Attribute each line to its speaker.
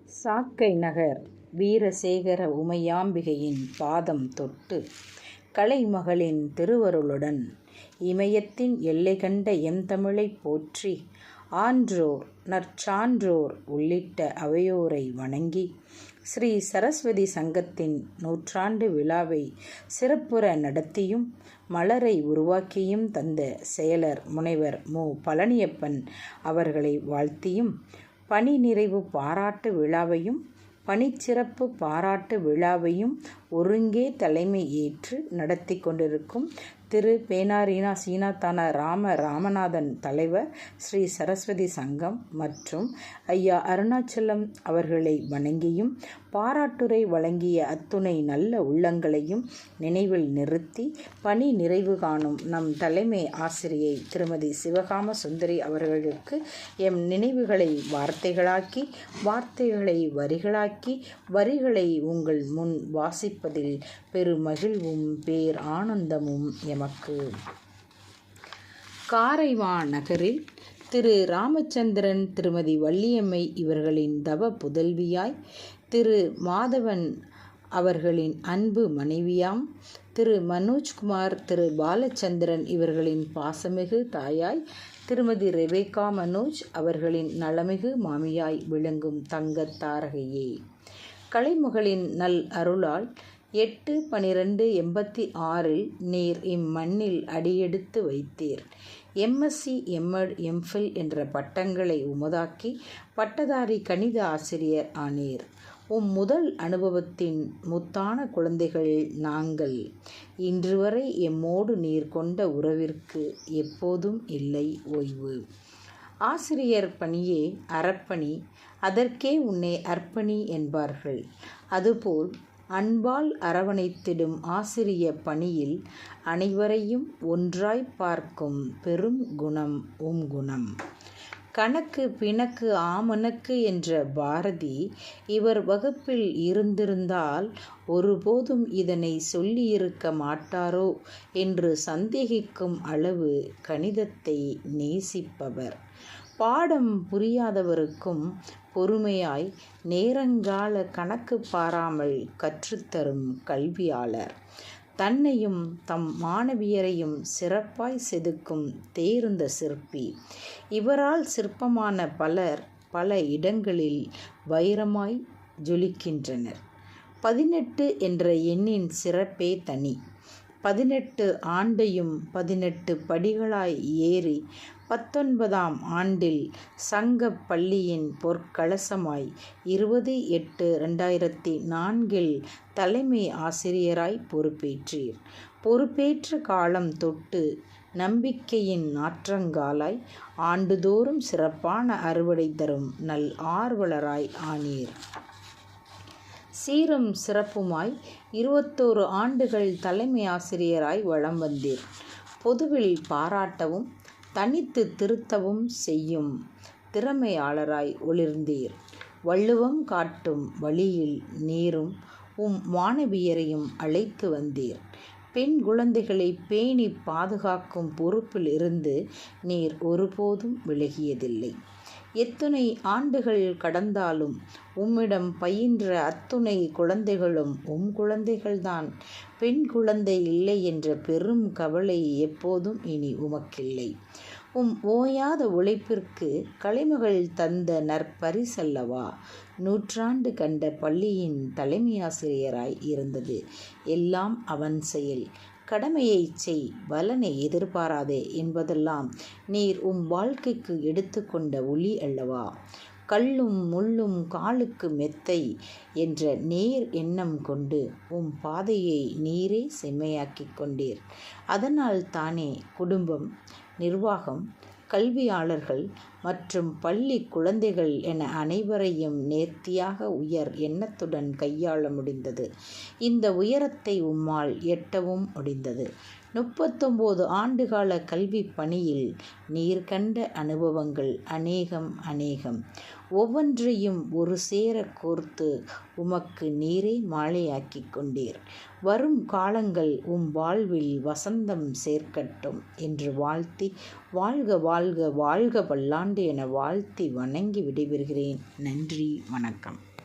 Speaker 1: சாக்கை நகர் வீரசேகர உமையாம்பிகையின் பாதம் தொட்டு கலைமகளின் திருவருளுடன் இமயத்தின் எல்லை கண்ட எம்தமிழைப் போற்றி ஆன்றோர் நற்சான்றோர் உள்ளிட்ட அவையோரை வணங்கி ஸ்ரீ சரஸ்வதி சங்கத்தின் நூற்றாண்டு விழாவை சிறப்புற நடத்தியும் மலரை உருவாக்கியும் தந்த செயலர் முனைவர் மு. பழனியப்பன் அவர்களை வாழ்த்தியும் பணி நிறைவு பாராட்டு விழாவையும் பணிச்சிறப்பு பாராட்டு விழாவையும் ஒருங்கே தலைமை ஏற்று நடத்தி கொண்டிருக்கும் திரு பேனாரீனா சீனாத்தான ராமநாதன் தலைவர் ஸ்ரீ சரஸ்வதி சங்கம் மற்றும் ஐயா அருணாச்சலம் அவர்களை வணங்கியும் பாராட்டுரை வழங்கிய அத்துணை நல்ல உள்ளங்களையும் நினைவில் நிறுத்தி பணி நிறைவு காணும் நம் தலைமை ஆசிரியை திருமதி சிவகாம சுந்தரி அவர்களுக்கு எம் நினைவுகளை வார்த்தைகளாக்கி வார்த்தைகளை வரிகளாக்கி வரிகளை உங்கள் முன் வாசிப்பதில் பெருமகிழ்வும் பேர் ஆனந்தமும் எமக்கு. காரைவான் நகரில் திரு ராமச்சந்திரன் திருமதி வள்ளியம்மை இவர்களின் தவ புதல்வியாய் திரு மாதவன் அவர்களின் அன்பு மனைவியாம் திரு மனோஜ்குமார் திரு பாலச்சந்திரன் இவர்களின் பாசமிகு தாயாய் திருமதி ரெபேக்கா மனோஜ் அவர்களின் நலமிகு மாமியாய் விளங்கும் தங்கத் தாரகையே, கலைமகளின் நல் அருளால் 8/12/86 நீர் இம்மண்ணில் அடியெடுத்து வைத்தீர். MSc MEd MPhil என்ற பட்டங்களை உமதாக்கி பட்டதாரி கணித ஆசிரியர் ஆனீர். முதல் அனுபவத்தின் முத்தான குழந்தைகள் நாங்கள். இன்று வரை எம்மோடு நீர் கொண்ட உறவிற்கு எப்போதும் இல்லை ஓய்வு. ஆசிரியர் பணியே அறப்பணி, அதற்கே உன்னை அர்ப்பணி என்பார்கள். அதுபோல் அன்பால் அரவணைத்திடும் ஆசிரிய பணியில் அனைவரையும் ஒன்றாய் பார்க்கும் பெரும் குணம் குணம். கணக்கு பிணக்கு ஆமணக்கு என்ற பாரதி இவர் வகுப்பில் இருந்திருந்தால் ஒருபோதும் இதனை சொல்லியிருக்க மாட்டாரோ என்று சந்தேகிக்கும் அளவு கணிதத்தை நேசிப்பவர். பாடம் புரியாதவருக்கும் பொறுமையாய் நேரங்கால கணக்கு பாராமல் கற்றுத்தரும் கல்வியாளர். தன்னையும் தம் மாணவியரையும் சிறப்பாய் செதுக்கும் தேர்ந்த சிற்பி. இவரால் சிற்பமான பலர் பல இடங்களில் வைரமாய் ஜொலிக்கின்றனர். 18 என்ற எண்ணின் சிறப்பே தனி. 18 ஆண்டையும் 18 படிகளாய் ஏறி 19ஆம் ஆண்டில் சங்கப் பள்ளியின் பொற்கலசமாய் 20/8/2004 தலைமை ஆசிரியராய் பொறுப்பேற்றீர். பொறுப்பேற்ற காலம் தொட்டு நம்பிக்கையின் நாற்றங்காலாய் ஆண்டுதோறும் சிறப்பான அறுவடை தரும் நல் ஆர்வலராய் ஆனீர். சீரும் சிறப்புமாய் 21 ஆண்டுகள் தலைமை ஆசிரியராய் வலம் வந்தீர். பொதுவில் பாராட்டவும் தனித்து திருத்தவும் செய்யும் திறமையாளராய் ஒளிர்ந்தீர். வள்ளுவம் காட்டும் வழியில் நீரும் மாணவியரையும் அழைத்து வந்தீர். பெண் குழந்தைகளை பேணி பாதுகாக்கும் பொறுப்பில் இருந்து நீர் ஒருபோதும் விலகியதில்லை. எத்துணை கடந்தாலும் உம்மிடம் பயின்ற அத்துணை குழந்தைகளும் குழந்தைகள்தான். பெண் குழந்தை இல்லை என்ற பெரும் கவலை எப்போதும் இனி உமக்கில்லை. ஓயாத உழைப்பிற்கு கலைமகள் தந்த நற்பரிசல்லவா நூற்றாண்டு கண்ட பள்ளியின் தலைமையாசிரியராய் இருந்தது. எல்லாம் அவன் செயல். கடமையைச் செய், பலனை எதிர்பாராதே என்பதெல்லாம் நீர் வாழ்க்கைக்கு எடுத்துக்கொண்ட ஒளி அல்லவா. கல்லும் முள்ளும் காலுக்கு மெத்தை என்ற நேர் எண்ணம் கொண்டு பாதையை நீரே செம்மையாக்கிக் கொண்டீர். அதனால் தானே குடும்பம், நிர்வாகம், கல்வியாளர்கள் மற்றும் பள்ளி குழந்தைகள் என அனைவரையும் நேர்த்தியாக உயர் எண்ணத்துடன் கையாள முடிந்தது. இந்த உயரத்தை உம்மால் எட்டவும் முடிந்தது. 39 ஆண்டுகால கல்வி பணியில் நீர் கண்ட அனுபவங்கள் அநேகம். ஒவ்வொன்றையும் ஒரு சேர கோர்த்து உமக்கு நீரே மாலையாக்கிக் கொண்டீர். வரும் காலங்கள் வாழ்வில் வசந்தம் சேர்க்கட்டும் என்று வாழ்த்தி வாழ்க வாழ்க வாழ்க பல்லாண்டு என வாழ்த்தி வணங்கி விடைபெறுகிறேன். நன்றி, வணக்கம்.